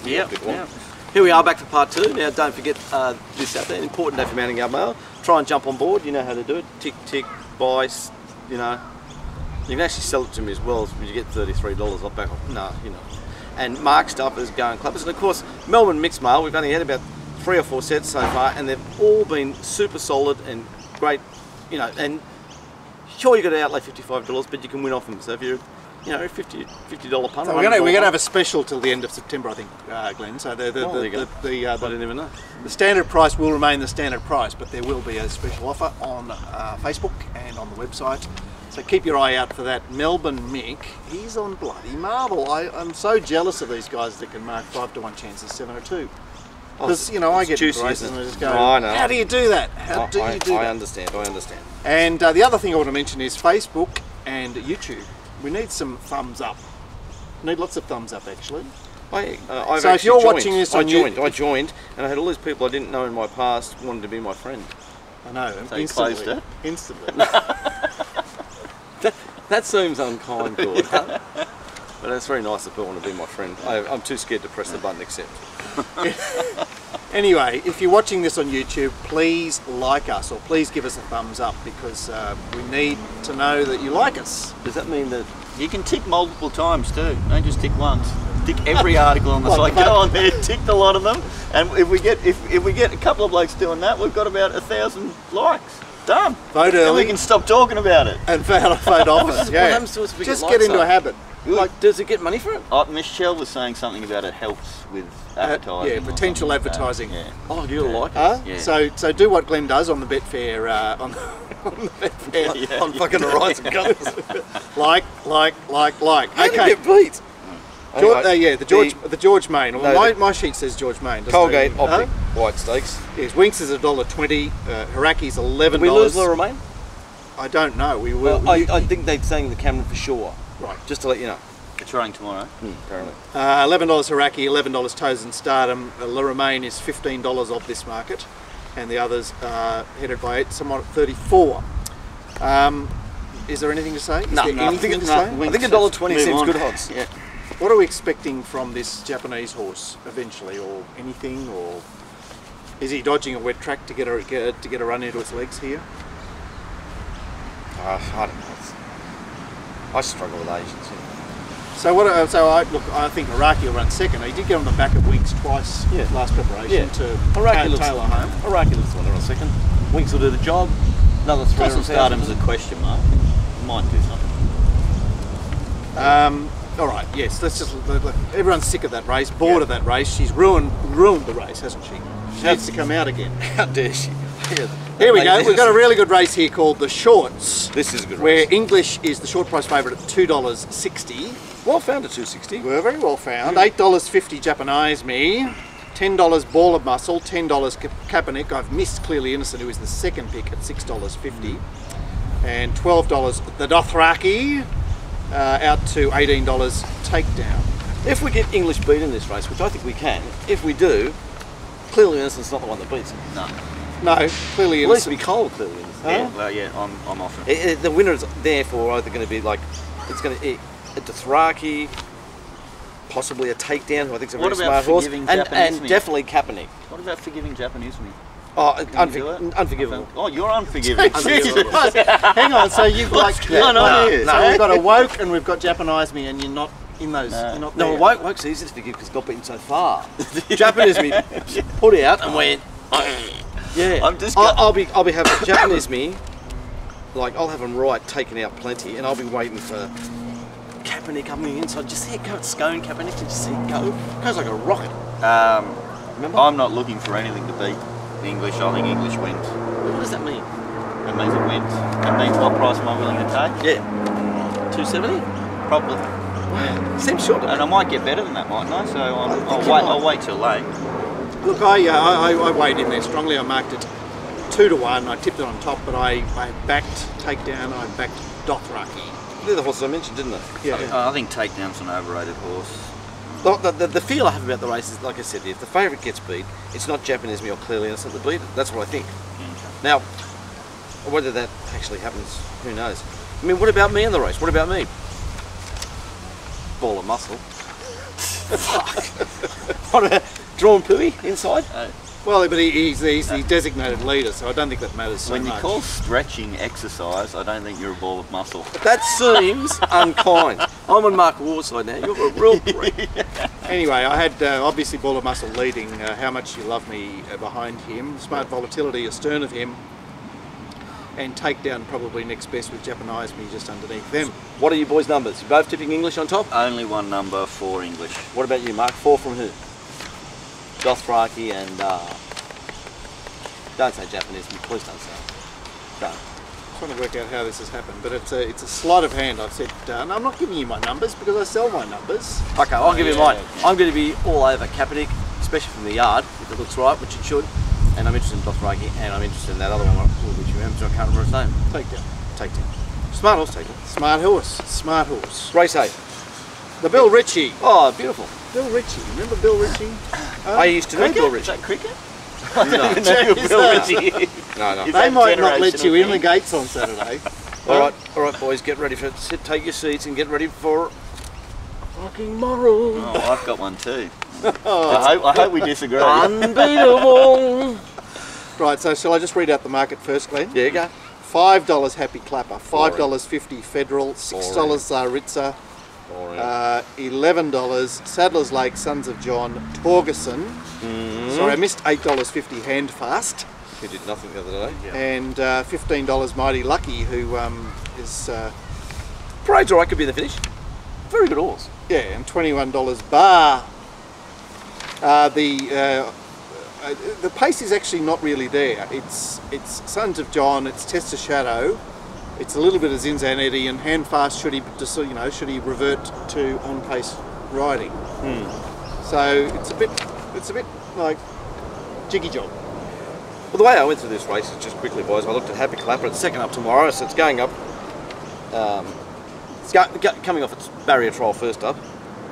but Yeah. Here we are back for part 2. Now don't forget this Saturday, an important day for mounting our mail. Try and jump on board, you know how to do it. Tick, tick, buy, you know. You can actually sell it to me as well, you get $33 off back off. No, you know. And Mark stuff is going clubbers. And of course, Melbourne mixed mail, we've only had about 3 or 4 sets so far, and they've all been super solid and great, you know, and sure you got to outlay $55, but you can win off them. So if you're, you know, $50 punter. So we're going to have a special till the end of September, I think, Glenn. So I didn't even know. The standard price will remain the standard price, but there will be a special offer on Facebook and on the website. So keep your eye out for that. Melbourne Mick, he's on bloody marble. I'm so jealous of these guys that can mark 5-to-1 chances 7-2. Because, you know, I get juicy, races and I just go, I know. how do you do that? How do you do that? I understand. And the other thing I want to mention is Facebook and YouTube. We need some thumbs up. We need lots of thumbs up, actually. So if you're watching this on YouTube... I joined, and I had all these people I didn't know in my past wanted to be my friend. I know, so instantly. Instantly. That seems unkind, Gord. But it's very nice that people want to be my friend. I'm too scared to press the button accept. Anyway, if you're watching this on YouTube, please like us, or please give us a thumbs up, because we need to know that you like us. Does that mean that you can tick multiple times too? Don't just tick once. Tick every article on the site. Go on there, tick a lot of them, and if we get a couple of blokes doing that, we've got about 1,000 likes. Done. Vote early. And we can stop talking about it. And vote often. Yeah. What happens to us if we just get get into a habit. Like, does it get money for it? Michelle was saying something about it helps with advertising. Yeah, potential advertising. Yeah. Oh, you like it? Yeah. So do what Glenn does on the Betfair on the Betfair on fucking Horizon Guns. like. How Okay. do you get beat? The George Main. Well, my sheet says George Main. Colgate Optic White Steaks. Yes, Winks is $1.20. Hiraki's $11. Did we lose Lorraine? I don't know. We will. I think they're saying the Cameron for sure. Right. Just to let you know. It's running tomorrow. Apparently. $11 Hiraki, $11 Toes and Stardom. Lorraine is $15 of this market, and the others are headed by somewhat at 34. Is there anything to say? No, I think $1.20 seems good odds. Yeah. What are we expecting from this Japanese horse eventually, or anything, or is he dodging a wet track to get a run into its legs here? I don't know. I struggle with Asians. So I think Hiraki will run second. He did get on the back of Winks twice last preparation to Taylor home. Hiraki looks like on second. Winks will do the job. Another 300. Stardom's a question mark. Might do something. All right, yes, let's just, everyone's sick of that race, bored of that race. She's ruined the race, hasn't she? She needs to come out again. How dare she? Here we go, we've got a really good race here called the Shorts. This is a good race. Where English is the short price favourite at $2.60. Well found at $2.60. We're very well found. $8.50 Japanese Me, $10 Ball of Muscle, $10 Kaepernick. I've missed Clearly Innocent, who is the second pick at $6.50. And $12 the Dothraki. Out to $18 Takedown. If we get English beat in this race, which I think we can, if we do, Clearly Innocent's not the one that beats it. No, Clearly Innocent. At least we call it Clearly Innocent. Yeah, well, I'm off it. The winner is therefore either going to be like, it's going to a Dothraki, possibly a Takedown, who I think is a very smart horse, and definitely Kaepernick. What about Forgiving Japanese Me? Oh, unforgivable. Oh, you're unforgiving. Hang on, so you've like... No, we've got a Woke and we've got Japanese Me, and you're not in those... No, Woke's easy to forgive because it got beaten so far. Japanese Me put out and went... Yeah, I'll be having Japanese Me, like I'll have them right, taken out plenty, and I'll be waiting for Kaepernick coming inside. Just see it go at Scone, Kaepernick, and just see it go. It goes like a rocket. Remember? I'm not looking for anything to beat English. I think English wins. What does that mean? It means it wins. It means what price am I willing to take? Yeah. 270? Probably. Wow. Seems short. And I might get better than that, mightn't I? So I'll wait till late. Look, I weighed in there strongly. I marked it 2-1. I tipped it on top, but I backed Takedown. I backed Dothraki. They're the horses I mentioned, didn't they? Yeah. I think Takedown's an overrated horse. The feel I have about the race is, like I said, if the favourite gets beat, it's not Japanese Me or Clearly Innocent that beat it. That's what I think. Now, whether that actually happens, who knows? I mean, what about me in the race? What about me? Ball of Muscle. What a drawn pooey inside. Well, but he's the designated leader, so I don't think that matters so When you much. call stretching exercise, I don't think you're a ball of muscle. That seems unkind. I'm on Mark Ward's side now. You're a real prick. Anyway, I had obviously Ball of Muscle leading. How Much You Love Me behind him. Smart Volatility astern of him. And Takedown probably next best with Japanese Me just underneath them. What are you boys' numbers? You both tipping English on top? Only one number for English. What about you, Mark? 4 from who? Dothraki and don't say Japanese, please don't say it. Don't. I'm trying to work out how this has happened, but it's a sleight of hand. I've said, no, I'm not giving you my numbers because I sell my numbers. Okay, I'll give you mine. I'm going to be all over Kaepernick, especially from the yard, if it looks right, which it should. And I'm interested in Dothraki, and I'm interested in that other one, which you remember, I can't remember his name. Takedown. Smart horse, Takedown. Smart horse. Race 8. The Bill Ritchie. Oh, beautiful. Bill Ritchie. Remember Bill Ritchie? I used to know Bill Is Ritchie. that cricket? No. Bill Ritchie. No. They that might not let you generational in the thing? gates on Saturday. All right, boys, get ready for it. Take your seats and get ready for fucking moral. Oh, I've got one too. I hope we disagree. Unbeatable. Right, so shall I just read out the market first, Glenn? Yeah, you go. $5 Happy Clapper, $5.50 Federal, $6 Zaritza, Boring. $11 Sadler's Lake, Sons of John, Torgerson. Sorry, I missed $8.50 Handfast. He did nothing the other day. And $15 Mighty Lucky, who is Parade's alright, could be the finish. Very good horse. and $21 Bar. The pace is actually not really there. It's Sons of John, it's Test of Shadow, it's a little bit of Zinzanetti, and Handfast should he revert to on pace riding. So it's a bit like jiggy jog. Well, the way I went through this race is just quickly, boys. I looked at Happy Clapper. It's second up tomorrow, so it's going up. It's coming off its barrier trial first up.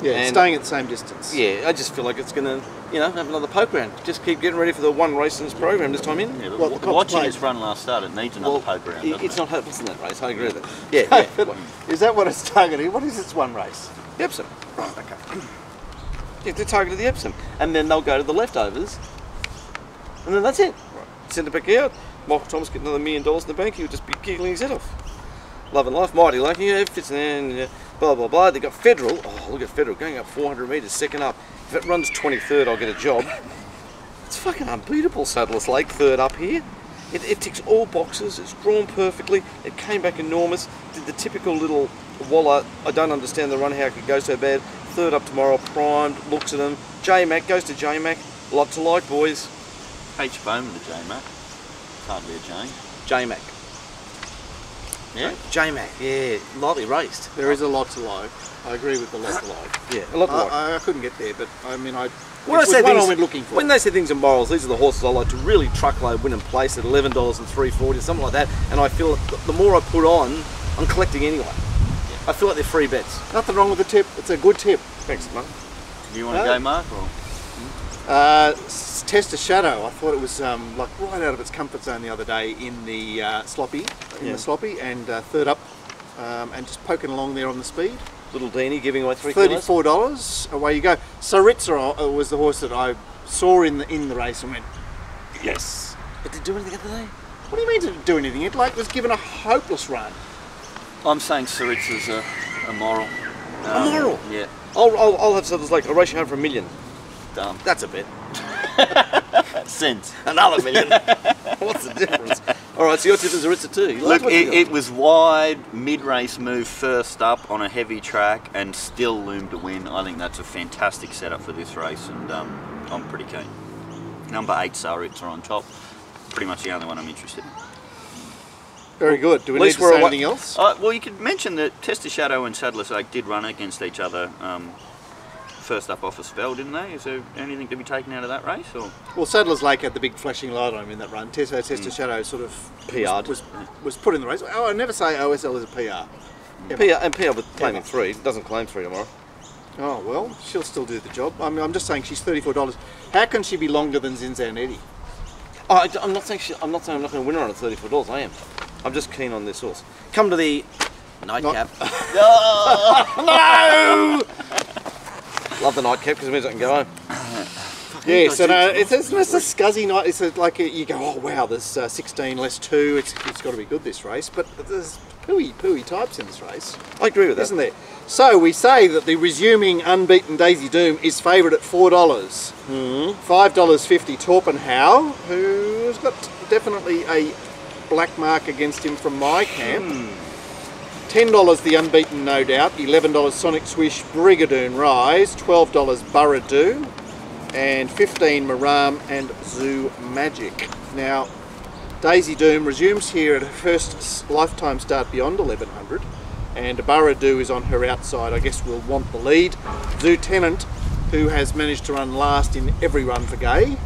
Yeah, And- staying at the same distance. Yeah, I just feel like it's going to, have another poke round. Just keep getting ready for the one race in this program this time in. Yeah, but Well, the Cops watching played. its run last start, it needs another poke round. doesn't It's it? not hopeless in that race. I agree with it. Yeah. Is that what it's targeting? What is its one race? The Epsom. Right, okay. Yeah, they're targeted the Epsom. And then they'll go to the leftovers. And then that's it. Send it back out. Michael Thomas get another $1 million in the bank. He'll just be giggling his head off. Love and Life, Mighty Lucky, fits in there, and blah, blah, blah. They've got Federal. Oh, look at Federal going up 400 metres, second up. If it runs 23rd, I'll get a job. It's fucking unbeatable, Sadler's Lake, third up here. It ticks all boxes. It's drawn perfectly. It came back enormous. Did the typical little Waller. I don't understand the run, how it could go so bad. Third up tomorrow, primed, looks at them. J-Mac goes to J-Mac. Lot to like, boys. H. Bowman to J-Mac. Hardly a Jane. J-Mac. Yeah? J-Mac, yeah. Lightly raced. There is a lot to like. I agree with the lot to like. Yeah, a lot to like. I couldn't get there, but I mean, When it was one I went looking for. When they say things are morals, these are the horses I like to really truckload, win and place at $11 and $3.40, something like that. And I feel that the more I put on, I'm collecting anyway. I feel like they're free bets. Nothing wrong with the tip. It's a good tip. Thanks, mate. Do you want to go, Mark? Or? Test of Shadow. I thought it was like right out of its comfort zone the other day in the sloppy, and third up, and just poking along there on the speed. Little Deanie giving away 3 kilos. $34. Away you go. Saritza was the horse that I saw in the race and went, yes. But did it do anything the other day? What do you mean didn't do anything? It was given a hopeless run. I'm saying Saritza's a moral. A moral? Yeah. I'll have Sadler's Lake. I'll race you home for $1 million. Dumb. That's a bet. Cents. Another $1 million. What's the difference? All right, so your tip is Aritza too. You Look, like what you got? it was wide, mid-race move first up on a heavy track and still loomed to win. I think that's a fantastic setup for this race, and I'm pretty keen. Number 8, Saritza on top. Pretty much the only one I'm interested in. Very good. Do we At need least to we're say awa- anything else? Well, you could mention that Test of Shadow and Sadler's Lake did run against each other first up off a spell, didn't they? Is there anything to be taken out of that race? Or Well, Sadler's Lake had the big flashing light on him in that run. Test of Shadow sort of PR'd. was put in the race. Oh, I never say OSL is a PR. PR with claiming 3. Doesn't claim 3 tomorrow. Oh, well, she'll still do the job. I mean, I'm just saying she's $34. How can she be longer than Zinzanetti? Oh, I'm not saying I'm not going to win her on at $34. I am. I'm just keen on this horse. Come to the nightcap. No! Love the nightcap because it means I can go home. Yeah, so no, it's a scuzzy night. It's like you go, oh wow, there's 16 less 2. It's got to be good this race, but there's pooey types in this race. I agree with that. Isn't there? So we say that the resuming unbeaten Daisy Doom is favoured at $4. $5.50 Torpenhow, who's got definitely a black mark against him from my camp. $10 the unbeaten No Doubt, $11 Sonic Swish Brigadoon Rise, $12 Burradoo, and $15 Maram and Zoo Magic. Now, Daisy Doom resumes here at her first lifetime start beyond 1100, and Burradoo is on her outside. I guess will want the lead. Zoo Tenant, who has managed to run last in every run for Gay,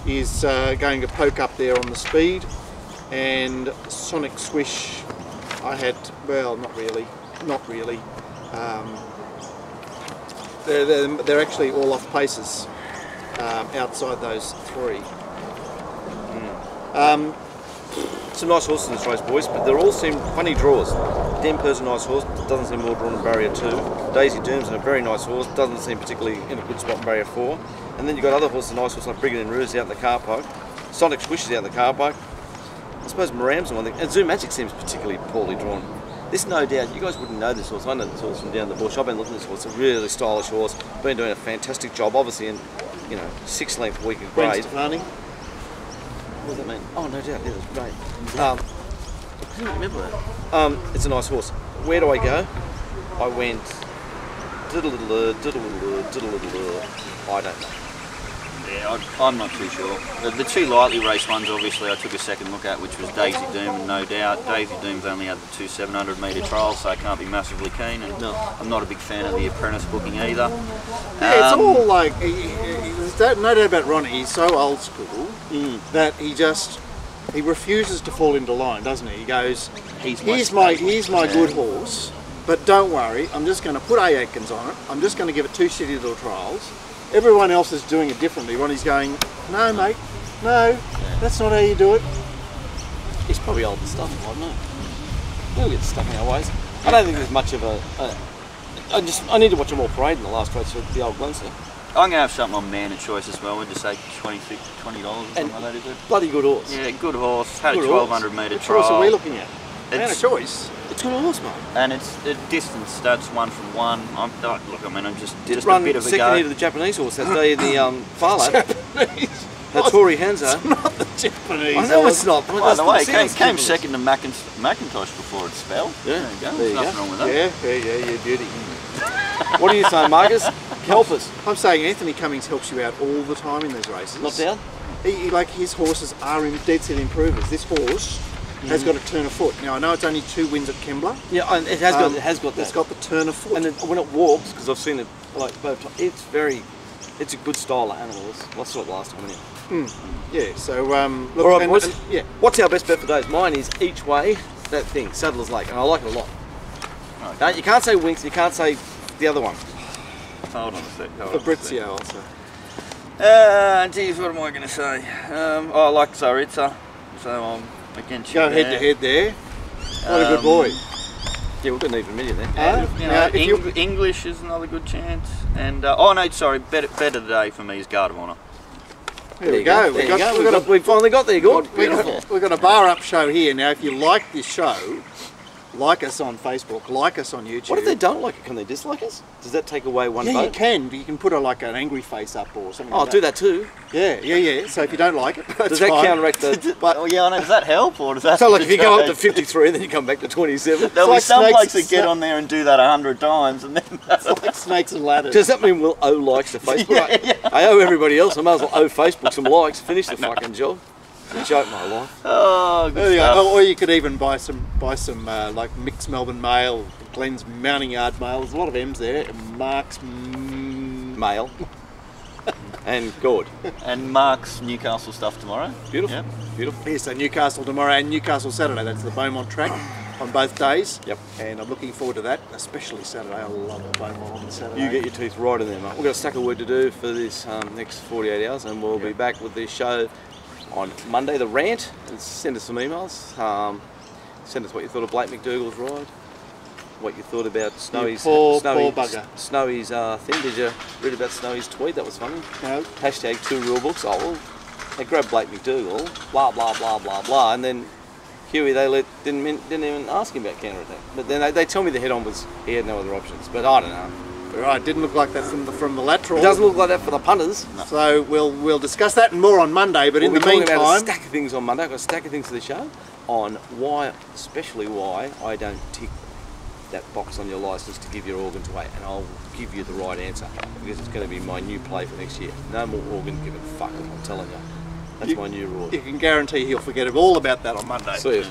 is going to poke up there on the speed, and Sonic Swish, I had, well, not really. They're actually all off paces outside those 3. Some nice horses in this race, boys, but they all seem funny draws. Den Per's a nice horse, doesn't seem well drawn in barrier 2. Daisy Doom's a very nice horse, doesn't seem particularly in a good spot in barrier 4. And then you've got other horses, nice horses like Brigadier Ruse out in the car park. Sonic Swish is out in the car park. I suppose Maram's the one thing, and Zoo Magic seems particularly poorly drawn. This No Doubt, you guys wouldn't know this horse. I know this horse from down the bush. I've been looking at this horse. It's a really stylish horse. Been doing a fantastic job, obviously in 6-length week of grade. What does that mean? Oh, No Doubt, yeah, that's great. I don't remember that. It's a nice horse. Where do I go? I went I don't know. Yeah, I'm not too sure. The 2 lightly raced ones, obviously, I took a second look at, which was Daisy Doom and No Doubt. Daisy Doom's only had the 2 700 metre trials, so I can't be massively keen. And No. I'm not a big fan of the apprentice booking either. Yeah, it's all like, there's no doubt about Ronnie, he's so old school that he refuses to fall into line, doesn't he? He goes, here's my good horse, but don't worry, I'm just going to put A. Atkins on it, I'm just going to give it 2 shitty little trials. Everyone else is doing it differently. Ronnie's going, no mate, no, that's not how you do it. He's probably old and stuff, I don't know. We'll get stuck in our ways. I don't think there's much of I need to watch them all parade in the last race for the old Glenser. I'm going to have something on Man of Choice as well. We'd just say $20 or something like that, is it? Bloody good horse. Yeah, good horse. Had Good a 1200 metre Which trial. horse are we looking at? Man of It's, Choice. It's good horse, mate. and it's the distance stats 1 from 1. I'm just a Run bit of a second go. here to the Japanese horse that day in the Far Lap. Japanese. Hattori Hanzo. It's not the Japanese. I know horse. it's not. By the way, it came sounds second to Macintosh before its spell. Yeah, There you go. there you There's nothing go. wrong with that. Yeah, beauty. What are you saying, Marcus? Help us. I'm saying Anthony Cummings helps you out all the time in these races. Not down? Like his horses are in dead set improvers. This horse has got a turn of foot. Now I know it's only 2 wins at Kembla. Yeah, and it has got that. It's got the turn of foot. And when it walks, because I've seen it like both times, it's a good style of animal. I saw it last time anyway. Yeah, so look, All right, boys. yeah. What's our best bet for days? Mine is each way, that thing, Saddler's Lake, and I like it a lot. Okay. You can't say Winks, you can't say the other one. Hold on a sec. Fabrizio also. Geez, what am I going to say? I like Zaritza, so I'm against you Go there. head to head there. What a good boy. Yeah, we've got an even million there. You Now, know, if you- English is another good chance. And better today for me is Guard of Honour. There we go. There you go. We've finally got there, good. We've got a bar up show here. Now, if you like this show, like us on Facebook, like us on YouTube. What if they don't like it? Can they dislike us? Does that take away one Yeah, vote? you can. But you can put an angry face up or something. Oh, like do that too. Yeah. So if you don't like it, that's Does that fine. counteract the... But Oh yeah, I know. Does that help or does that? So like if you go up to 53 and then you come back to 27, There'll be like some snakes- blokes that get on there and do that 100 times and then it's like snakes and ladders. does that mean we'll owe likes to Facebook? I owe everybody else. I might as well owe Facebook some likes. Finish the fucking job. It's a joke, my life. oh, There good you stuff. go. Or you could even buy some like mixed Melbourne mail, Glenn's Mounting Yard mail. There's a lot of M's there. Mark's Male. And good. And Mark's Newcastle stuff tomorrow. Beautiful. Yep. Beautiful. Yeah, so Newcastle tomorrow and Newcastle Saturday. That's the Beaumont track on both days. Yep. And I'm looking forward to that, especially Saturday. I love the Beaumont on Saturday. You get your teeth right in there, mate. We've got a stack of work to do for this next 48 hours, and we'll be back with this show on Monday, the rant. And send us some emails. Send us what you thought of Blake McDougall's ride. what you thought about Snowy's poor bugger. Snowy's thing. Did you read about Snowy's tweet? That was funny. No. Hashtag 2 rule books. Oh well, they grabbed Blake McDougall. Blah blah blah blah blah, and then Huey didn't even ask him about counter attack. But then they tell me the head on was he had no other options. But I don't know. Right, didn't look like that from the lateral. It doesn't look like that for the punters. No. So we'll discuss that and more on Monday. But in the meantime, about a stack of things on Monday. I've got a stack of things for the show on especially why I don't tick that box on your licence to give your organ to 8, and I'll give you the right answer because it's going to be my new play for next year. No more organ giving fuckers, I'm telling you. That's my new rule. You can guarantee he'll forget all about that on Monday. See you.